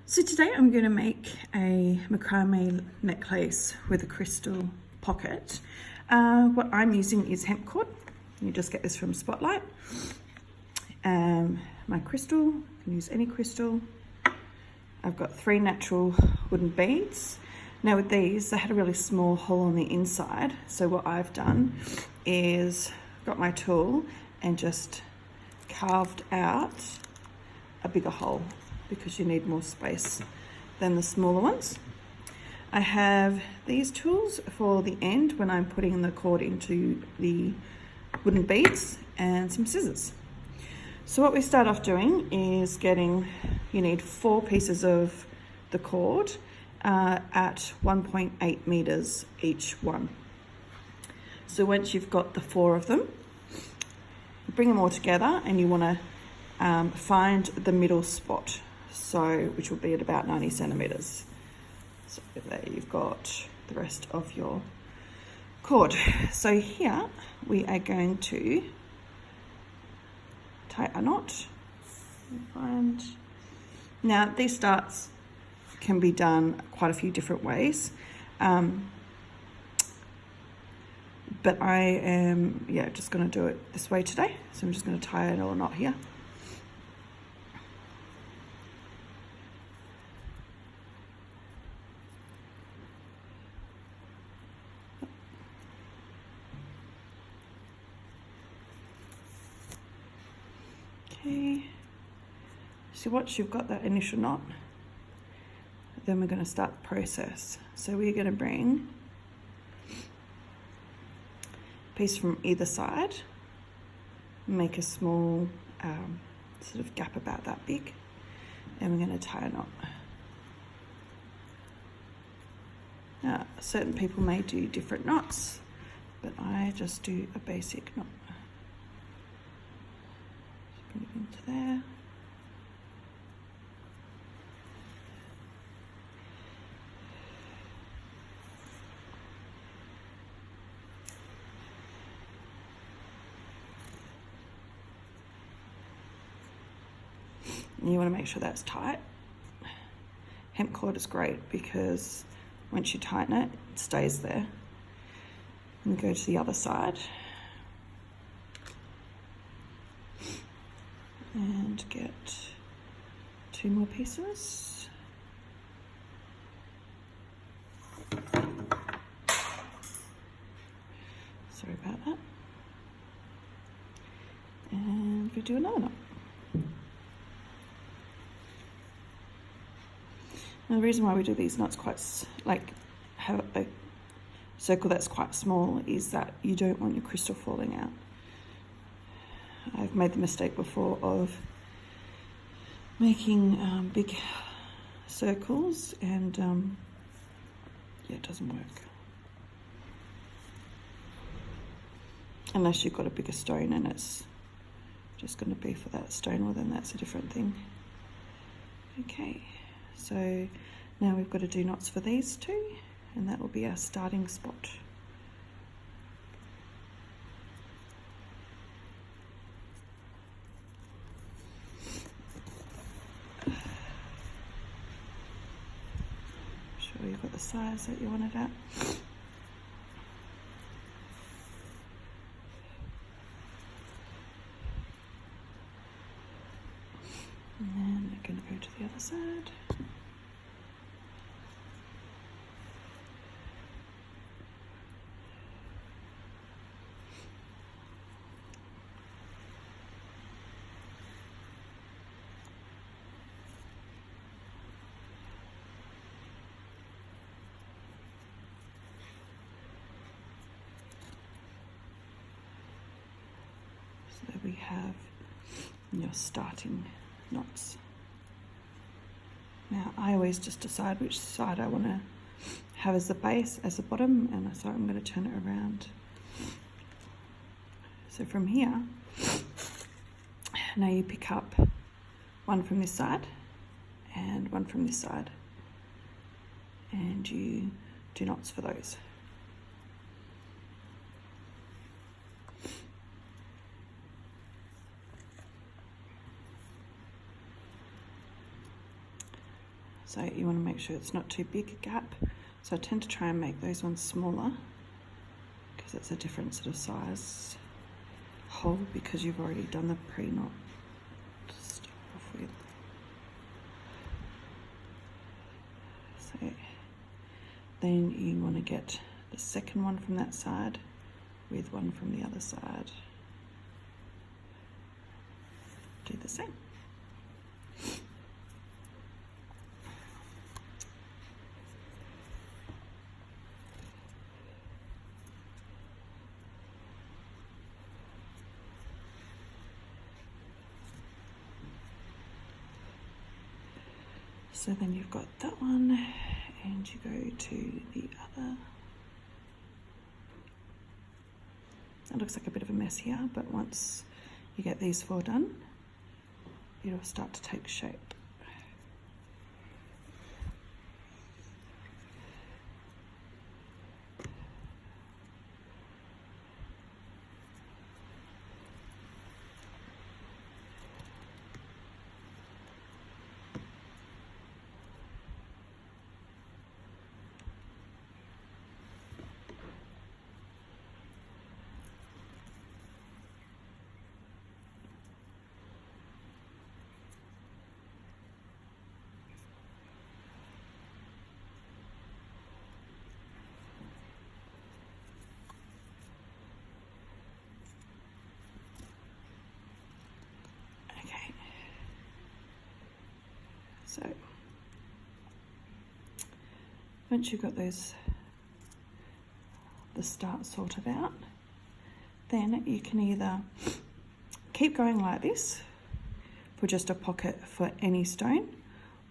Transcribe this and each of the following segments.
So today I'm going to make a macrame necklace with a crystal pocket. What I'm using is hemp cord. You just get this from Spotlight. My crystal, you can use any crystal. I've got 3 natural wooden beads. Now with these, they had a really small hole on the inside. So what I've done is got my tool and just carved out a bigger hole because you need more space than the smaller ones. I have these tools for the end when I'm putting the cord into the wooden beads and some scissors. So what we start off doing is you need 4 pieces of the cord at 1.8 meters each one. So once you've got the 4 of them, bring them all together and you want to find the middle spot, which will be at about 90 centimeters. So there you've got the rest of your cord. So here we are going to tie a knot. Now these starts can be done quite a few different ways, but I am just going to do it this way today. So I'm just going to tie a little knot here. Okay, so once you've got that initial knot, then we're going to start the process. So we're going to bring a piece from either side, make a small sort of gap about that big, and we're going to tie a knot. Now, certain people may do different knots, but I just do a basic knot. Bring it into there. And you want to make sure that's tight. Hemp cord is great because once you tighten it, it stays there. And go to the other side. And get 2 more pieces. Sorry about that. And we do another knot. Now the reason why we do these knots have a circle that's quite small is that you don't want your crystal falling out. I've made the mistake before of making big circles and it doesn't work. Unless you've got a bigger stone and it's just going to be for that stone, well then that's a different thing. Okay, so now we've got to do knots for these 2 and that will be our starting spot. You've got the size that you want it at. And then we're going to go to the other side. So we have your starting knots. Now I always just decide which side I want to have as the base, as the bottom, and so I'm going to turn it around. So from here, now you pick up one from this side and one from this side, and you do knots for those. So you want to make sure it's not too big a gap. So I tend to try and make those ones smaller because it's a different sort of size hole because you've already done the pre-knot to start off with. So then you want to get the second one from that side with one from the other side. Do the same. So then you've got that one and you go to the other. It looks like a bit of a mess here, but once you get these four done, it'll start to take shape. So once you've got the start sorted out, then you can either keep going like this for just a pocket for any stone,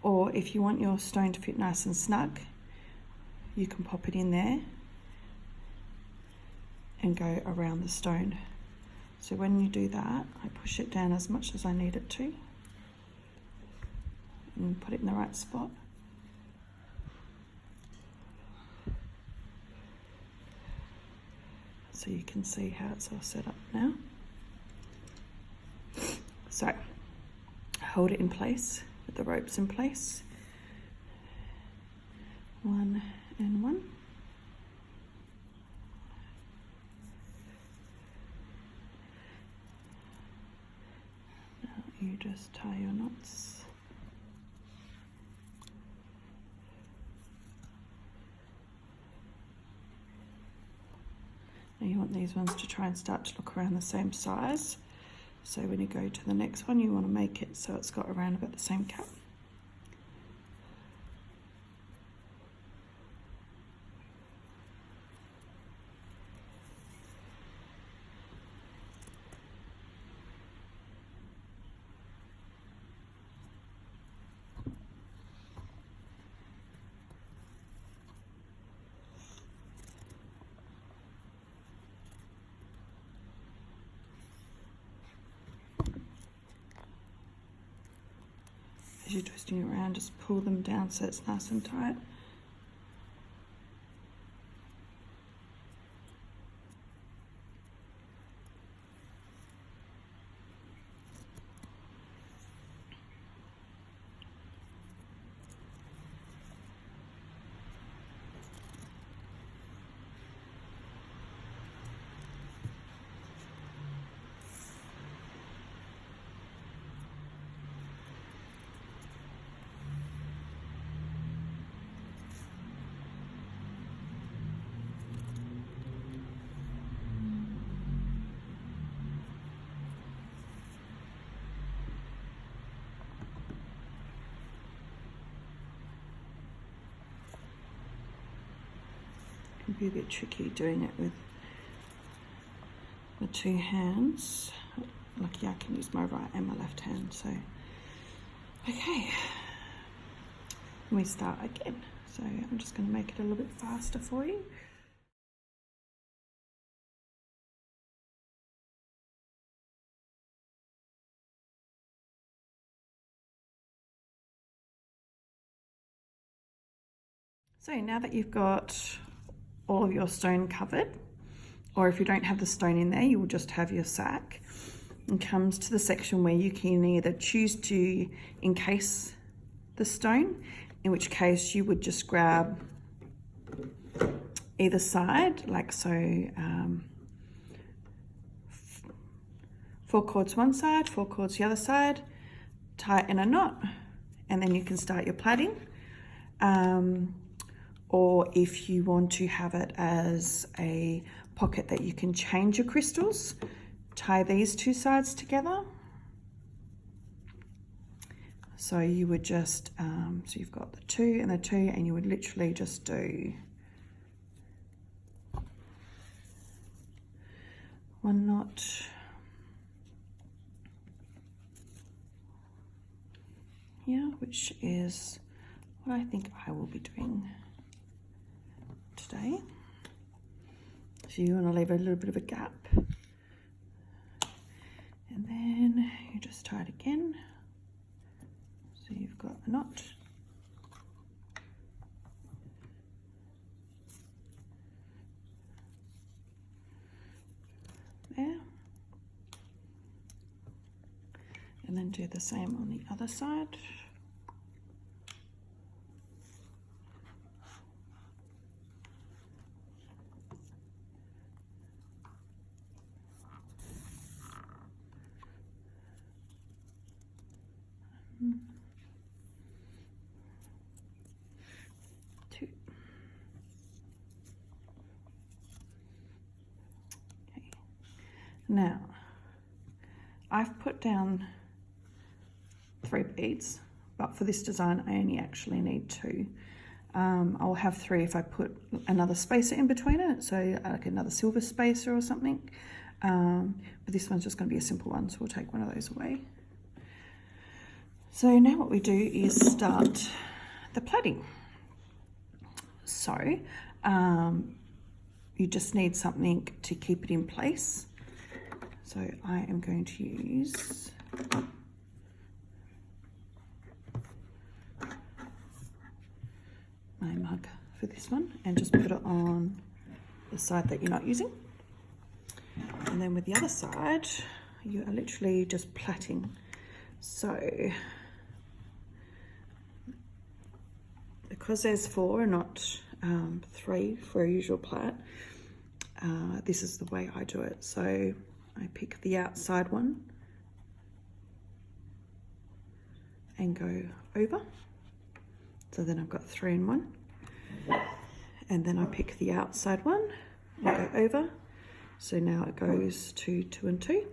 or if you want your stone to fit nice and snug, you can pop it in there and go around the stone. So when you do that, I push it down as much as I need it to and put it in the right spot. So you can see how it's all set up now. So hold it in place with the ropes in place. 1 and 1. Now you just tie your knots. Now you want these ones to try and start to look around the same size. So when you go to the next one, you want to make it so it's got around about the same gap. As you're twisting it around, just pull them down so it's nice and tight. It can be a bit tricky doing it with the two hands. Lucky I can use my right and my left hand. So, okay, let me start again. So I'm just going to make it a little bit faster for you. So now that you've got all of your stone covered, or if you don't have the stone in there, you will just have your sack, and comes to the section where you can either choose to encase the stone, in which case you would just grab either side, like so, 4 cords one side, 4 cords the other side, tie it in a knot, and then you can start your plaiting. Or if you want to have it as a pocket that you can change your crystals, tie these 2 sides together. So you would just, so you've got the 2 and the 2, and you would literally just do 1 knot, here, which is what I think I will be doing today. So you want to leave a little bit of a gap, and then you just tie it again. So you've got a knot, there, and then do the same on the other side. Now, I've put down 3 beads, but for this design I only actually need 2. I'll have 3 if I put another spacer in between it, so like another silver spacer or something. But this one's just going to be a simple one, so we'll take one of those away. So now what we do is start the plaiting. So you just need something to keep it in place. So I am going to use my mug for this one and just put it on the side that you're not using. And then with the other side, you are literally just plaiting. So because there's 4 and not 3 for a usual plait, this is the way I do it. So I pick the outside one and go over. So then I've got 3 in 1. And then I pick the outside one and go over. So now it goes to 2 and 2.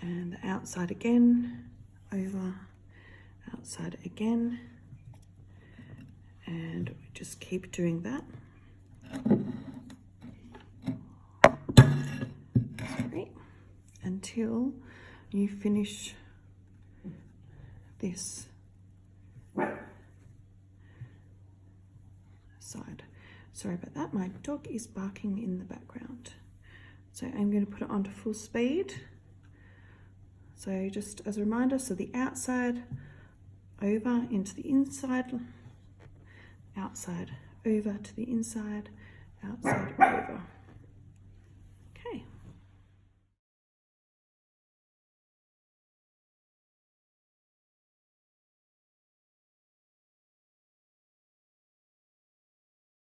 And the outside again, over, outside again. And we just keep doing that. Until you finish this side. Sorry about that, my dog is barking in the background. So I'm going to put it onto full speed. So just as a reminder, so the outside over into the inside, outside over to the inside, outside over. Okay.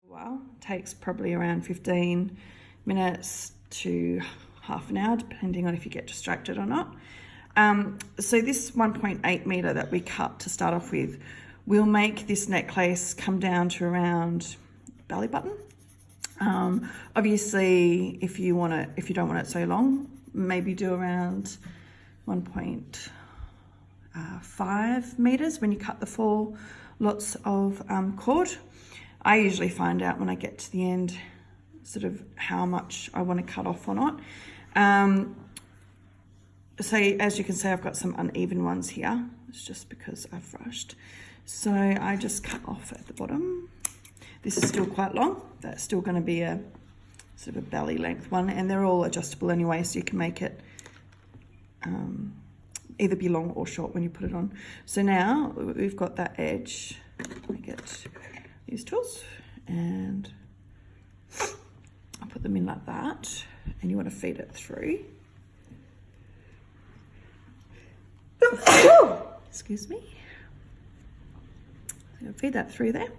Well, it takes probably around 15 minutes to half an hour, depending on if you get distracted or not. So this 1.8 meter that we cut to start off with will make this necklace come down to around belly button. Obviously, if you don't want it so long, maybe do around 1.5 meters when you cut the 4 lots of cord. I usually find out when I get to the end sort of how much I want to cut off or not. So as you can see, I've got some uneven ones here. It's just because I've rushed. So I just cut off at the bottom. This is still quite long. That's still going to be a sort of a belly length one, and they're all adjustable anyway, so you can make it either be long or short when you put it on. So now we've got that edge. I get these tools and I'll put them in like that, and you want to feed it through. Excuse me. So feed that through there,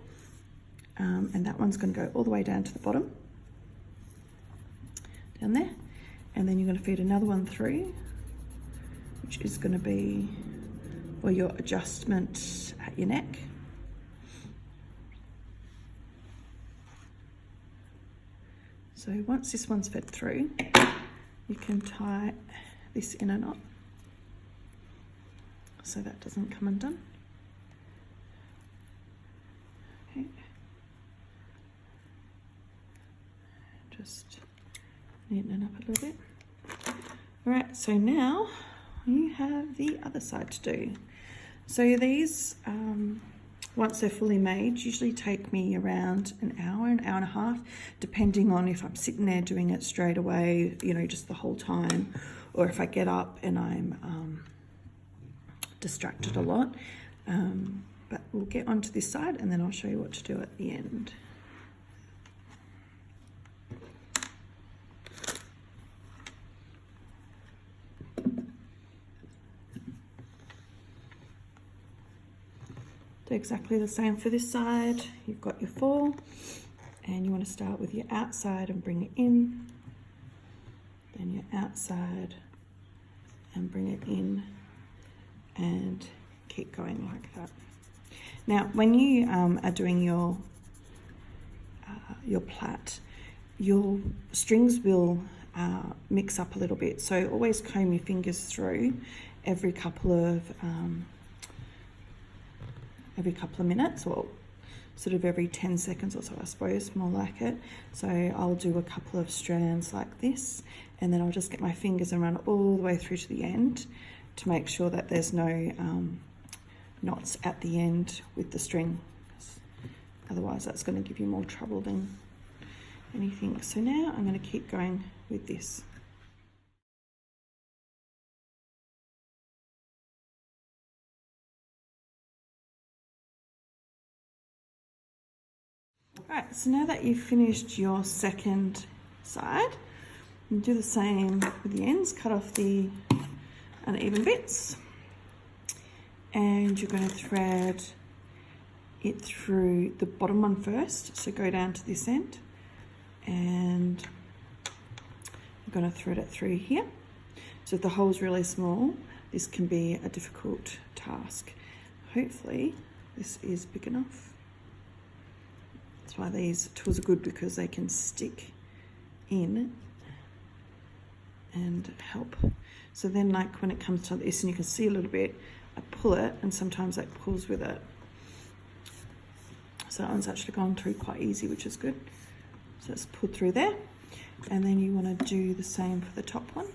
and that one's going to go all the way down to the bottom, down there, and then you're going to feed another one through, which is going to be for your adjustment at your neck. So once this one's fed through, you can tie this in a knot so that doesn't come undone. Okay. Just neaten it up a little bit. All right, so now you have the other side to do. So these, once they're fully made, usually take me around an hour and a half, depending on if I'm sitting there doing it straight away, you know, just the whole time, or if I get up and I'm distracted a lot. But we'll get onto this side and then I'll show you what to do at the end. Do exactly the same for this side. You've got your 4 and you want to start with your outside and bring it in, then your outside and bring it in, and keep going like that. Now when you are doing your plait, your strings will mix up a little bit, so always comb your fingers through every couple of minutes, or sort of every 10 seconds or so, I suppose, more like it. So I'll do a couple of strands like this, and then I'll just get my fingers and run all the way through to the end to make sure that there's no knots at the end with the string. Otherwise that's going to give you more trouble than anything. So now I'm going to keep going with this. Alright, so now that you've finished your second side, you do the same with the ends, cut off the uneven bits, and you're going to thread it through the bottom one first. So go down to this end and you're going to thread it through here. So if the hole's really small, this can be a difficult task. Hopefully this is big enough. That's why these tools are good, because they can stick in and help. So then, like when it comes to this, and you can see a little bit, I pull it and sometimes that pulls with it. So that one's actually gone through quite easy, which is good. So it's pulled through there. And then you want to do the same for the top one.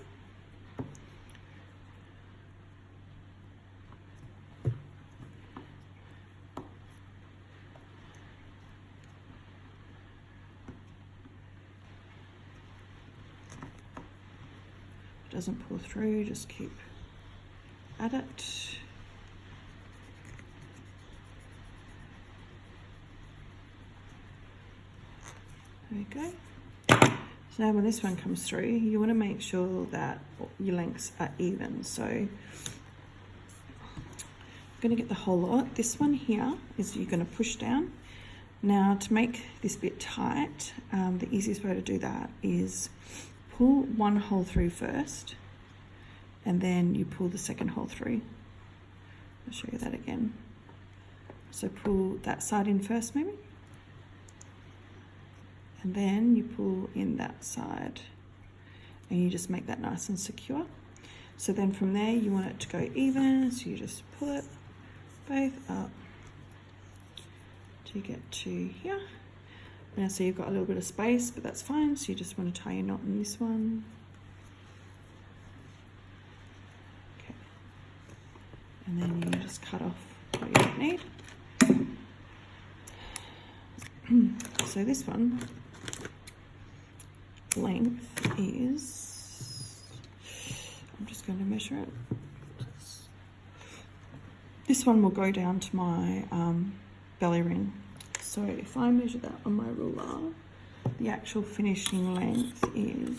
Doesn't pull through, just keep at it. There we go. So now when this one comes through, you want to make sure that your lengths are even. So I'm going to get the whole lot. This one here is you're going to push down. Now to make this bit tight, the easiest way to do that is pull one hole through first, and then you pull the second hole through. I'll show you that again. So pull that side in first maybe, and then you pull in that side, and you just make that nice and secure. So then from there you want it to go even, so you just pull it both up till you get to here. Now, so you've got a little bit of space, but that's fine. So you just want to tie your knot in this one. Okay. And then you just cut off what you don't need. So this one, length is, I'm just going to measure it. This one will go down to my belly ring. So if I measure that on my ruler, the actual finishing length is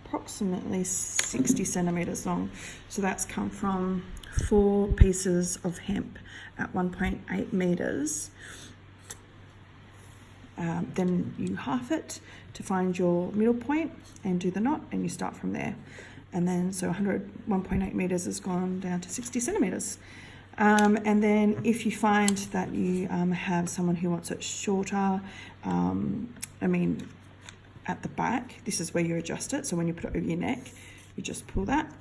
approximately 60 centimeters long. So that's come from 4 pieces of hemp at 1.8 meters. Then you half it to find your middle point and do the knot, and you start from there. And then so 1.8 meters has gone down to 60 centimeters. And then if you find that you have someone who wants it shorter, at the back, this is where you adjust it. So when you put it over your neck, you just pull that,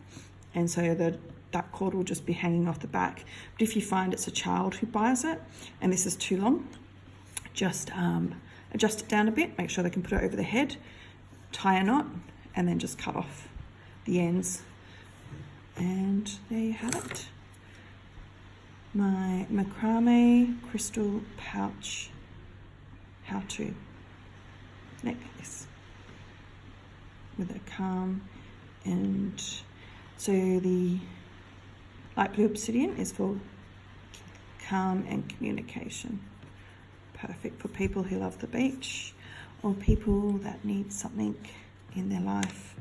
and so that cord will just be hanging off the back. But if you find it's a child who buys it and this is too long, just adjust it down a bit, make sure they can put it over the head, tie a knot, and then just cut off the ends. And there you have it. My Macrame crystal pouch how-to necklace with a calm. And so the light blue obsidian is for calm and communication. Perfect for people who love the beach or people that need something in their life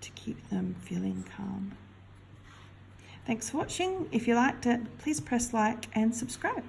to keep them feeling calm. Thanks for watching. If you liked it, please press like and subscribe.